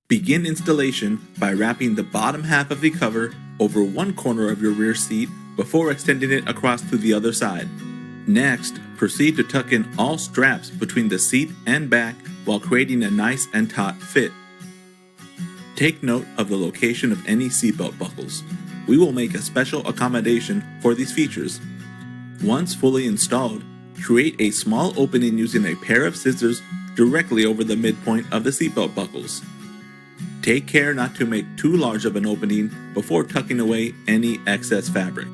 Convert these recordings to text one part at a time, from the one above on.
Begin installation by wrapping the bottom half of the cover over one corner of your rear seat before extending it across to the other side. Next, proceed to tuck in all straps between the seat and back while creating a nice and taut fit. Take note of the location of any seatbelt buckles. We will make a special accommodation for these features. Once fully installed, create a small opening using a pair of scissors directly over the midpoint of the seatbelt buckles. Take care not to make too large of an opening before tucking away any excess fabric.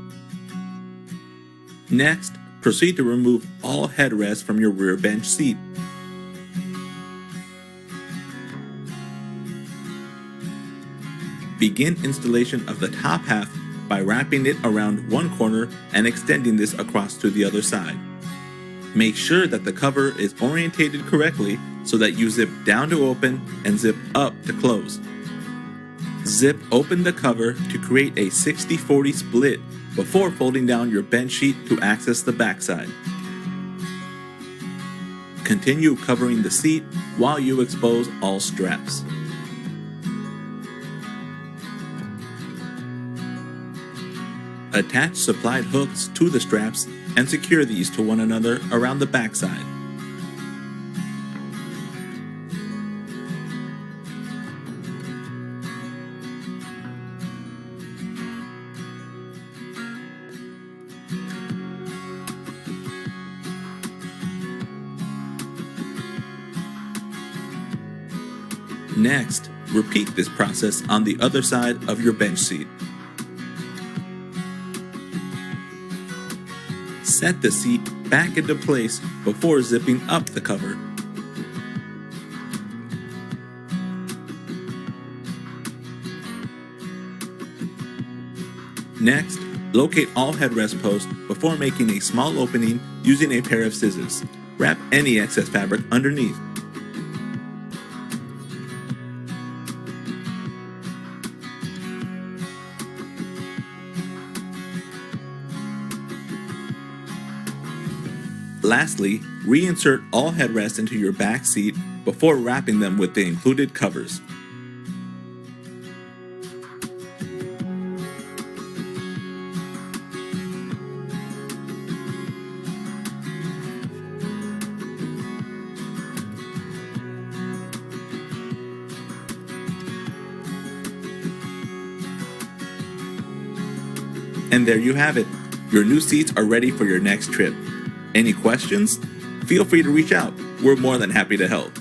Next, proceed to remove all headrests from your rear bench seat. Begin installation of the top half by wrapping it around one corner and extending this across to the other side. Make sure that the cover is orientated correctly so that you zip down to open and zip up to close. Zip open the cover to create a 60-40 split before folding down your bench sheet to access the backside. Continue covering the seat while you expose all straps. Attach supplied hooks to the straps and secure these to one another around the backside. Next, repeat this process on the other side of your bench seat. Set the seat back into place before zipping up the cover. Next, locate all headrest posts before making a small opening using a pair of scissors. Wrap any excess fabric underneath. Lastly, reinsert all headrests into your back seat before wrapping them with the included covers. And there you have it. Your new seats are ready for your next trip. Any questions? Feel free to reach out. We're more than happy to help.